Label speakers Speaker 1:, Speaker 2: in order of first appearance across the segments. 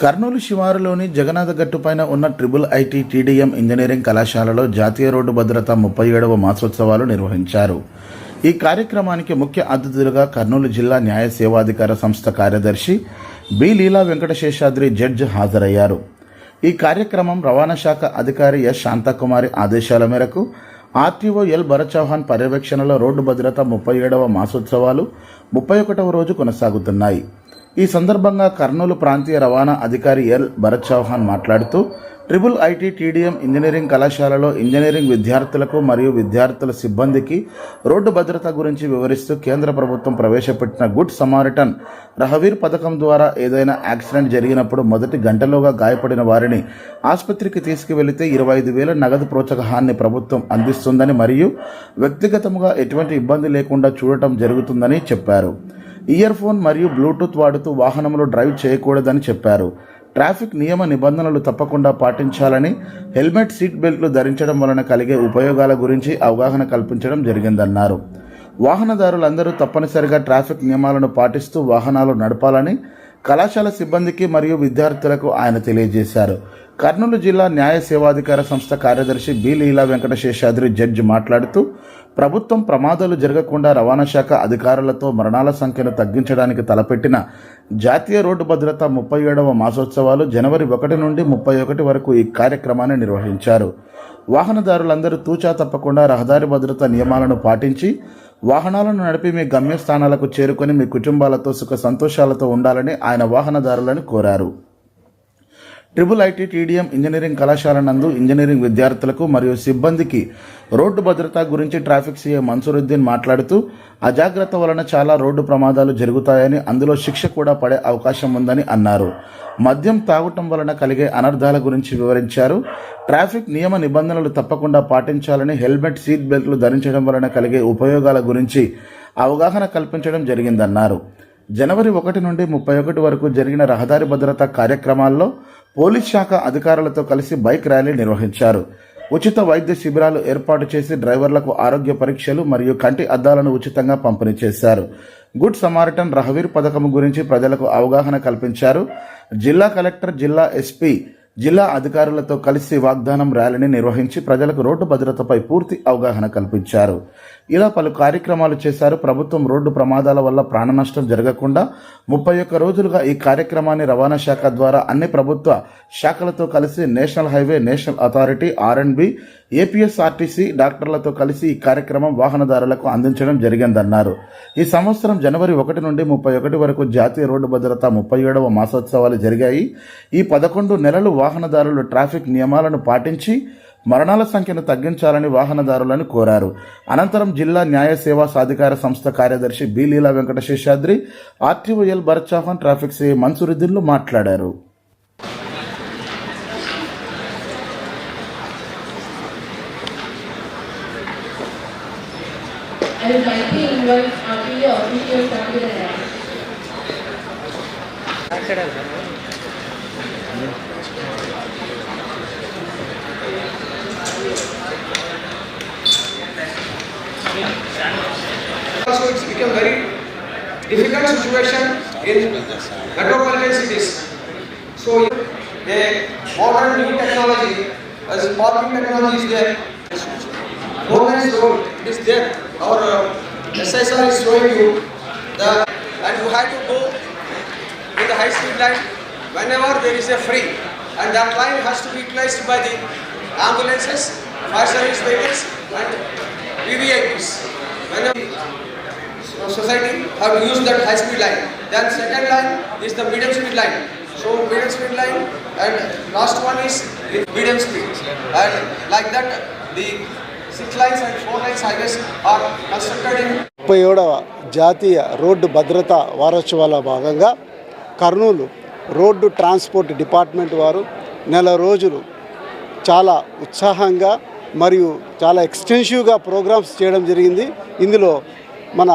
Speaker 1: కర్నూలు శివారులోని జగన్నాథగట్టుపైన ఉన్న triple IT TDM engineering కళాశాలలో జాతీయ రోడ్డు భద్రత 37వ మాసోత్సవాలు నిర్వహించారు. ఈ కార్యక్రమానికి ముఖ్య అతిథులుగా కర్నూలు జిల్లా న్యాయ సేవాధికార సంస్థ కార్యదర్శి బి లీలా వెంకటశేషాద్రి జడ్జ్ హాజరయ్యారు. ఈ కార్యక్రమం రవాణా శాఖ అధికారి ఎస్ శాంతకుమారి ఆదేశాల మేరకు ఆర్టీఓ ఎల్ భరత్ చౌహాన్ పర్యవేక్షణలో రోడ్డు భద్రత 37వ మాసోత్సవాలు 31వ రోజు కొనసాగుతున్నాయి. ఈ సందర్భంగా కర్నూలు ప్రాంతీయ రవాణా అధికారి ఎల్ భరత్ చౌహాన్ మాట్లాడుతూ ట్రిపుల్ ఐటీ టీడీఎం ఇంజనీరింగ్ కళాశాలలో ఇంజనీరింగ్ విద్యార్థులకు మరియు విద్యార్థుల సిబ్బందికి రోడ్డు భద్రత గురించి వివరిస్తూ కేంద్ర ప్రభుత్వం ప్రవేశపెట్టిన గుడ్ సమారిటన్ రహవీర్ పథకం ద్వారా ఏదైనా యాక్సిడెంట్ జరిగినప్పుడు మొదటి గంటలోగా గాయపడిన వారిని ఆసుపత్రికి తీసుకువెళితే 25,000 నగదు ప్రోత్సాహాన్ని ప్రభుత్వం అందిస్తుందని మరియు వ్యక్తిగతంగా ఎటువంటి ఇబ్బంది లేకుండా చూడటం జరుగుతుందని చెప్పారు. ఇయర్ ఫోన్ మరియు బ్లూటూత్ వాడుతూ వాహనంలో డ్రైవ్ చేయకూడదని చెప్పారు. ట్రాఫిక్ నియమ నిబంధనలు తప్పకుండా పాటించాలని, హెల్మెట్, సీట్ బెల్ట్లు ధరించడం వలన కలిగే ఉపయోగాల గురించి అవగాహన కల్పించడం జరిగిందన్నారు. వాహనదారులందరూ తప్పనిసరిగా ట్రాఫిక్ నియమాలను పాటిస్తూ వాహనాలు నడపాలని కళాశాల సిబ్బందికి మరియు విద్యార్థులకు ఆయన తెలియజేశారు. కర్నూలు జిల్లా న్యాయ సేవాధికార సంస్థ కార్యదర్శి బి లీలా వెంకటశేషాద్రి జడ్జి మాట్లాడుతూ ప్రభుత్వం ప్రమాదాలు జరగకుండా రవాణా శాఖ అధికారులతో మరణాల సంఖ్యను తగ్గించడానికి తలపెట్టిన జాతీయ రోడ్డు భద్రత 37వ మాసోత్సవాలు జనవరి 1 నుండి 31 వరకు ఈ కార్యక్రమాన్ని నిర్వహించారు. వాహనదారులందరూ తూచా తప్పకుండా రహదారి భద్రత నియమాలను పాటించి వాహనాలను నడిపి మీ గమ్యస్థానాలకు చేరుకొని మీ కుటుంబాలతో సుఖ సంతోషాలతో ఉండాలని ఆయన వాహనదారులను కోరారు. ట్రిపుల్ ఐటీ టీడీఎం ఇంజనీరింగ్ కళాశాల నందు ఇంజనీరింగ్ విద్యార్థులకు మరియు సిబ్బందికి రోడ్డు భద్రత గురించి ట్రాఫిక్ సీఐ మన్సూరుద్దీన్ మాట్లాడుతూ అజాగ్రత్త వలన చాలా రోడ్డు ప్రమాదాలు జరుగుతాయని, అందులో శిక్ష కూడా పడే అవకాశం ఉందని అన్నారు. మద్యం తాగటం వలన కలిగే అనర్థాల గురించి వివరించారు. ట్రాఫిక్ నియమ నిబంధనలు తప్పకుండా పాటించాలని, హెల్మెట్, సీట్ బెల్ట్లు ధరించడం వలన కలిగే ఉపయోగాల గురించి అవగాహన కల్పించడం జరిగిందన్నారు. జనవరి 1 నుండి 31 వరకు జరిగిన రహదారి భద్రతా కార్యక్రమాల్లో పోలీస్ శాఖ అధికారులతో కలిసి బైక్ ర్యాలీ నిర్వహించారు. ఉచిత వైద్య శిబిరాలు ఏర్పాటు చేసి డ్రైవర్లకు ఆరోగ్య పరీక్షలు మరియు కంటి అద్దాలను ఉచితంగా పంపిణీ చేశారు. గుడ్ సమారిటన్ రహవీర్ పథకం గురించి ప్రజలకు అవగాహన కల్పించారు. జిల్లా కలెక్టర్, జిల్లా ఎస్పీ, జిల్లా అధికారులతో కలిసి వాగ్దానం ర్యాలీని నిర్వహించి ప్రజలకు రోడ్డు భద్రతపై పూర్తి అవగాహన కల్పించారు. ఇలా పలు కార్యక్రమాలు చేశారు. ప్రభుత్వం రోడ్డు ప్రమాదాల వల్ల ప్రాణ నష్టం జరగకుండా 31 రోజులుగా ఈ కార్యక్రమాన్ని రవాణా శాఖ ద్వారా అన్ని ప్రభుత్వ శాఖలతో కలిసి national highway, national authority, R&B, APSRTC డాక్టర్లతో కలిసి ఈ కార్యక్రమం వాహనదారులకు అందించడం జరిగిందన్నారు. ఈ సంవత్సరం జనవరి 1 నుండి 31 వరకు జాతీయ రోడ్డు భద్రత 37వ మాసోత్సవాలు జరిగాయి. ఈ 11 నెలలు వాహనదారులు ట్రాఫిక్ నియమాలను పాటించి మరణాల సంఖ్యను తగ్గించాలని వాహనదారులను కోరారు. అనంతరం జిల్లా న్యాయ సేవా సాధికార సంస్థ కార్యదర్శి B Leela Venkataseshadri, RTO L Bharat Chauhan, traffic CI మన్సూరుద్దీన్లు మాట్లాడారు.
Speaker 2: Also, it's become very difficult situation in metropolitan cities. So, a modern new technology, as parking technology is there, Bogan's road is there. Our SSR is showing you the, and you have to go in the high speed line whenever there is a free, and that line has to be utilized by the ambulances, fire service vehicles, and VVIPs. Whenever society have to use that high speed line. Then second line is the medium speed line. So medium speed line and last one is medium speed. And like that the 6 lines and 4 lines highways are constructed in
Speaker 3: 37వ జాతీయ road భద్రత వారోత్సవాల భాగంగా Kurnool road transport department వారు నెల రోజులు చాలా ఉత్సాహంగా మరియు చాలా ఎక్స్టెన్సివ్గా ప్రోగ్రామ్స్ చేయడం జరిగింది. ఇందులో మన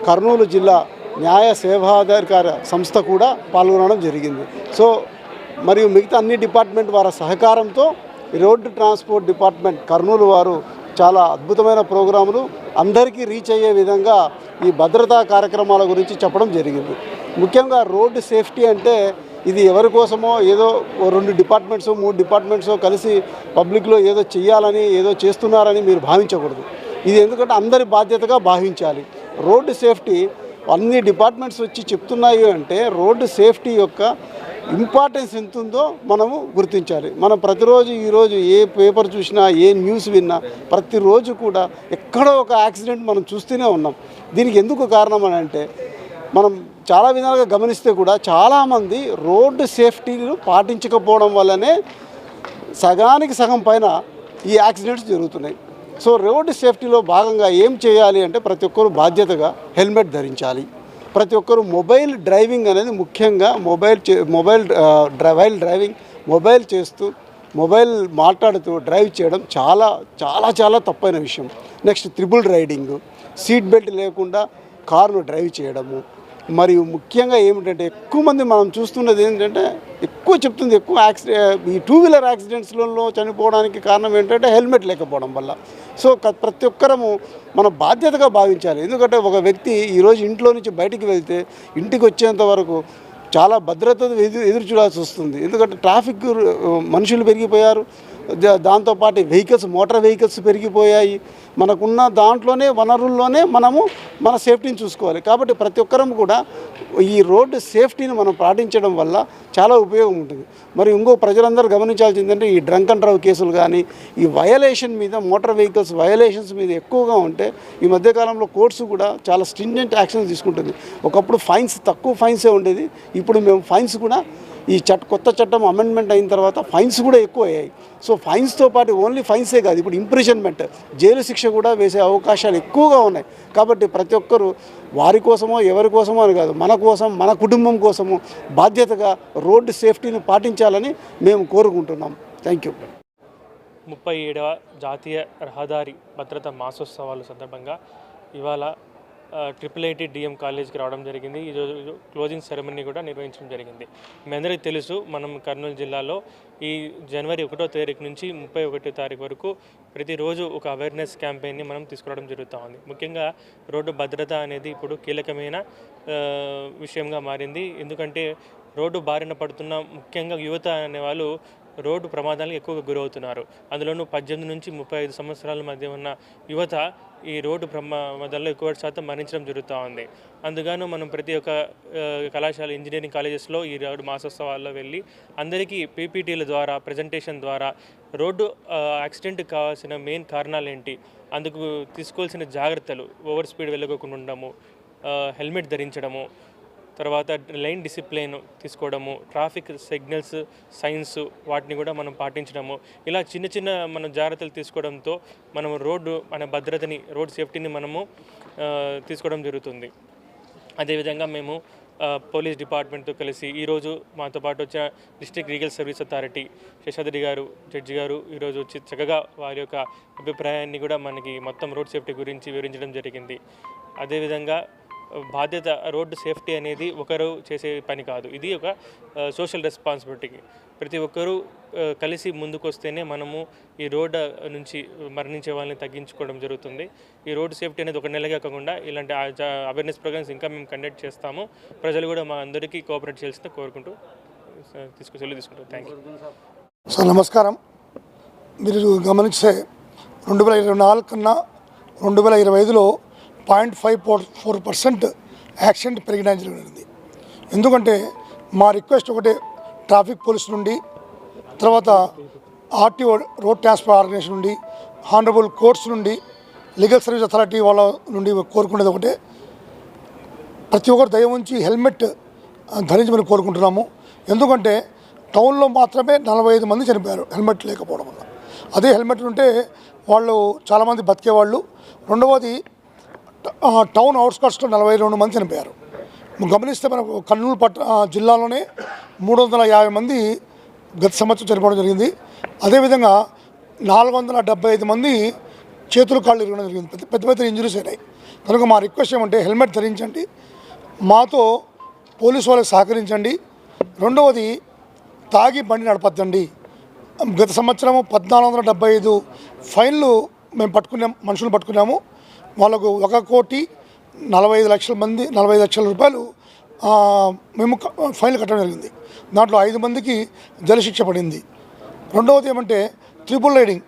Speaker 3: కర్నూలు జిల్లా న్యాయ సేవాధికార సంస్థ కూడా పాల్గొనడం జరిగింది. సో మరియు మిగతా అన్ని డిపార్ట్మెంట్ వారి సహకారంతో రోడ్డు ట్రాన్స్పోర్ట్ డిపార్ట్మెంట్ కర్నూలు వారు చాలా అద్భుతమైన ప్రోగ్రాములు అందరికీ రీచ్ అయ్యే విధంగా ఈ భద్రతా కార్యక్రమాల గురించి చెప్పడం జరిగింది. ముఖ్యంగా రోడ్డు సేఫ్టీ అంటే ఇది ఎవరి కోసమో ఏదో 2 డిపార్ట్మెంట్స్ 3 డిపార్ట్మెంట్స్ కలిసి పబ్లిక్లో ఏదో చేయాలని ఏదో చేస్తున్నారని మీరు భావించకూడదు. ఇది ఎందుకంటే అందరి బాధ్యతగా భావించాలి. రోడ్డు సేఫ్టీ అన్ని డిపార్ట్మెంట్స్ వచ్చి చెప్తున్నాయి అంటే రోడ్డు సేఫ్టీ యొక్క ఇంపార్టెన్స్ ఎంత ఉందో మనము గుర్తించాలి. మనం ప్రతిరోజు ఈరోజు ఏ పేపర్ చూసినా ఏ న్యూస్ విన్నా ప్రతిరోజు కూడా ఎక్కడో ఒక యాక్సిడెంట్ మనం చూస్తూనే ఉన్నాం. దీనికి ఎందుకు కారణం అని అంటే మనం చాలా విధాలుగా గమనిస్తే కూడా చాలామంది రోడ్డు సేఫ్టీని పాటించకపోవడం వల్లనే సగానికి సగం పైన ఈ యాక్సిడెంట్స్ జరుగుతున్నాయి. సో రోడ్డు సేఫ్టీలో భాగంగా ఏం చేయాలి అంటే ప్రతి ఒక్కరు బాధ్యతగా హెల్మెట్ ధరించాలి. ప్రతి ఒక్కరు మొబైల్ డ్రైవింగ్ అనేది ముఖ్యంగా వైల్ డ్రైవింగ్ మొబైల్ చేస్తూ మొబైల్ మాట్లాడుతూ డ్రైవ్ చేయడం చాలా చాలా చాలా తప్పైన విషయం. Next triple riding, seat belt లేకుండా కారును డ్రైవ్ చేయడము. మరియు ముఖ్యంగా ఏమిటంటే ఎక్కువ మంది మనం చూస్తున్నది ఏంటంటే ఎక్కువ ఈ 2 వీలర్ యాక్సిడెంట్స్లలో చనిపోవడానికి కారణం ఏంటంటే హెల్మెట్ లేకపోవడం వల్ల. సో ప్రతి ఒక్కరము మన బాధ్యతగా భావించాలి. ఎందుకంటే ఒక వ్యక్తి ఈరోజు ఇంట్లో నుంచి బయటికి వెళ్తే ఇంటికి వచ్చేంత వరకు చాలా భద్రతతో ఎదురు చూడాల్సి వస్తుంది. ఎందుకంటే ట్రాఫిక్ మనుషులు పెరిగిపోయారు, దాంతోపాటు మోటార్ వెహికల్స్ పెరిగిపోయాయి. మనకున్న దాంట్లోనే వనరుల్లోనే మనము మన సేఫ్టీని చూసుకోవాలి. కాబట్టి ప్రతి ఒక్కరం కూడా ఈ రోడ్డు సేఫ్టీని మనం పాటించడం వల్ల చాలా ఉపయోగం ఉంటుంది. మరి ఇంకో ప్రజలందరూ గమనించాల్సిందంటే ఈ డ్రంక్ అండ్ డ్రైవ్ కేసులు కానీ ఈ వయలేషన్ మీద మోటార్ వెహికల్స్ వయలేషన్స్ మీద ఎక్కువగా ఉంటే ఈ మధ్యకాలంలో కోర్ట్స్ కూడా చాలా స్ట్రింజెంట్ యాక్షన్స్ తీసుకుంటుంది. ఒకప్పుడు తక్కువ ఫైన్సే ఉండేది. ఇప్పుడు మేము ఫైన్స్ కూడా ఈ కొత్త చట్టం అమెండ్మెంట్ అయిన తర్వాత ఫైన్స్ కూడా ఎక్కువ అయ్యాయి. సో ఫైన్స్తో పాటు ఓన్లీ ఫైన్సే కాదు, ఇప్పుడు ఇంప్రిజన్మెంట్ జైలు శిక్ష కూడా వేసే అవకాశాలు ఎక్కువగా ఉన్నాయి. కాబట్టి ప్రతి ఒక్కరూ వారి కోసమో ఎవరి కోసమో అని కాదు, మన కోసం మన కుటుంబం కోసము బాధ్యతగా రోడ్డు సేఫ్టీని పాటించాలని మేము కోరుకుంటున్నాం. Thank you.
Speaker 4: 37వ జాతీయ రహదారి భద్రతా మాసోత్సవాల సందర్భంగా ఇవాళ IIIT DM కాలేజ్కి రావడం జరిగింది. ఈరోజు క్లోజింగ్ సెరమనీ కూడా నిర్వహించడం జరిగింది. మీ అందరికీ తెలుసు, మనం కర్నూలు జిల్లాలో ఈ జనవరి 1వ తారీఖు నుంచి 31వ తారీఖు వరకు ప్రతిరోజు ఒక అవేర్నెస్ క్యాంపెయిన్ని మనం తీసుకురావడం జరుగుతూ ఉంది. ముఖ్యంగా రోడ్డు భద్రత అనేది ఇప్పుడు కీలకమైన విషయంగా మారింది. ఎందుకంటే రోడ్డు బారిన పడుతున్న ముఖ్యంగా యువత అనేవాళ్ళు రోడ్డు ప్రమాదాలకు ఎక్కువగా గురవుతున్నారు. అందులోనూ 18 నుంచి 35 సంవత్సరాల మధ్య ఉన్న యువత ఈ రోడ్డు ప్రమాదాల్లో ఎక్కువ శాతం మరణించడం జరుగుతూ ఉంది. అందుకని మనం ప్రతి ఒక్క కళాశాల ఇంజనీరింగ్ కాలేజెస్లో ఈ రోడ్డు మాసోత్సవాల్లో వెళ్ళి అందరికీ పీపీటీల ద్వారా ప్రజెంటేషన్ ద్వారా రోడ్డు యాక్సిడెంట్కి కావాల్సిన మెయిన్ కారణాలు ఏంటి, అందుకు తీసుకోవాల్సిన జాగ్రత్తలు, ఓవర్ స్పీడ్ వెళ్ళకోకుండా ఉండడము, హెల్మెట్ ధరించడము, తర్వాత లైన్ డిసిప్లిన్ తీసుకోవడము, ట్రాఫిక్ సిగ్నల్స్ సైన్స్ వాటిని కూడా మనం పాటించడము, ఇలా చిన్న చిన్న మనం జాగ్రత్తలు తీసుకోవడంతో మనం మన భద్రతని రోడ్ సేఫ్టీని మనము తీసుకోవడం జరుగుతుంది. అదేవిధంగా మేము పోలీస్ డిపార్ట్మెంట్తో కలిసి ఈరోజు మాతో పాటు వచ్చిన district legal service authority Seshadri గారు, జడ్జి గారు ఈరోజు వచ్చి చక్కగా వారి యొక్క అభిప్రాయాన్ని కూడా మనకి మొత్తం రోడ్ సేఫ్టీ గురించి వివరించడం జరిగింది. అదేవిధంగా రోడ్డు సేఫ్టీ అనేది ఒకరు చేసే పని కాదు, ఇది ఒక సోషల్ రెస్పాన్సిబిలిటీ. ప్రతి ఒక్కరూ కలిసి ముందుకు వస్తేనే మనము ఈ రోడ్డు నుంచి మరణించే వాళ్ళని తగ్గించుకోవడం జరుగుతుంది. ఈ రోడ్డు సేఫ్టీ అనేది ఒక నెలగా కాకుండా ఇలాంటి అవేర్నెస్ ప్రోగ్రామ్స్ ఇంకా మేము కండక్ట్ చేస్తాము. ప్రజలు కూడా మా అందరికీ కోఆపరేట్ చేయాల్సిందే కోరుకుంటూ తీసుకుంటాం. Thank you
Speaker 5: sir. నమస్కారం. మీరు గమనిస్తే 2024 కన్నా 2025లో 0.54% యాక్సిడెంట్ పెరిగడం జరిగింది. ఎందుకంటే మా రిక్వెస్ట్ ఒకటే, ట్రాఫిక్ పోలీస్ నుండి, తర్వాత ఆర్టీఓ రోడ్ ట్రాన్స్పోర్ట్ ఆర్గనైజేషన్ నుండి, హానరబుల్ కోర్ట్స్ నుండి, లీగల్ సర్వీస్ అథారిటీ వాళ్ళ నుండి కోరుకునేది ఒకటే, ప్రతి ఒక్కరు దయ ఉంచి హెల్మెట్ ధరించమని కోరుకుంటున్నాము. ఎందుకంటే టౌన్లో మాత్రమే 45 మంది చనిపోయారు హెల్మెట్ లేకపోవడం వల్ల. అదే హెల్మెట్ ఉంటే వాళ్ళు చాలామంది బతికేవాళ్ళు. రెండవది టౌన్ అవుట్స్కట్స్లో 42 మంది చనిపోయారు. గమనిస్తే మనకు కర్నూలు జిల్లాలోనే 350 మంది గత సంవత్సరం చనిపోవడం జరిగింది. అదేవిధంగా 475 మంది చేతులు కాళ్ళు ఇరగడం జరిగింది. పెద్ద పెద్ద ఇంజరీస్ అయినాయి. కనుక మా రిక్వెస్ట్ ఏమంటే హెల్మెట్ ధరించండి, మాతో పోలీసు వాళ్ళకి సహకరించండి. రెండవది తాగి బండి నడపద్దండి. గత సంవత్సరము 1475 ఫైన్లు మేము మనుషులు పట్టుకున్నాము. వాళ్ళకు 1,45,00,000 రూపాయలు మేము ఫైన్ కట్టడం జరిగింది. దాంట్లో 5 మందికి జైలు పడింది. రెండవది ఏమంటే ట్రిపుల్ రైడింగ్,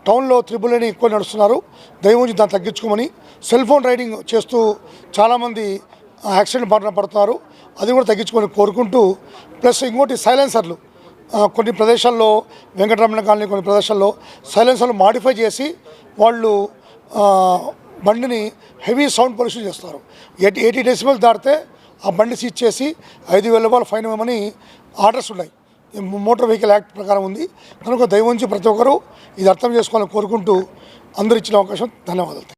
Speaker 5: టౌన్లో ట్రిపుల్ రైడింగ్ ఎక్కువ నడుస్తున్నారు, దయవుంచి దాన్ని తగ్గించుకోమని. సెల్ ఫోన్ రైడింగ్ చేస్తూ చాలామంది యాక్సిడెంట్ బారిన పడుతున్నారు, అది కూడా తగ్గించుకొని కోరుకుంటూ, ప్లస్ ఇంకోటి సైలెన్సర్లు కొన్ని ప్రదేశాల్లో, వెంకటరమణ కాలనీ కొన్ని ప్రదేశాల్లో సైలెన్సర్లు మాడిఫై చేసి వాళ్ళు బండిని హెవీ సౌండ్ పొల్యూషన్ చేస్తారు. 80 డెసిబెల్స్ దాటితే ఆ బండి సీజ్ చేసి 5,000 రూపాయలు ఫైన్ ఇవ్వమని ఆర్డర్స్ ఉన్నాయి. మోటార్ వెహికల్ యాక్ట్ ప్రకారం ఉంది. కనుక దయవుంచి ప్రతి ఒక్కరూ ఇది అర్థం చేసుకోవాలని కోరుకుంటూ అందరూ ఇచ్చిన అవకాశం ధన్యవాదాలు.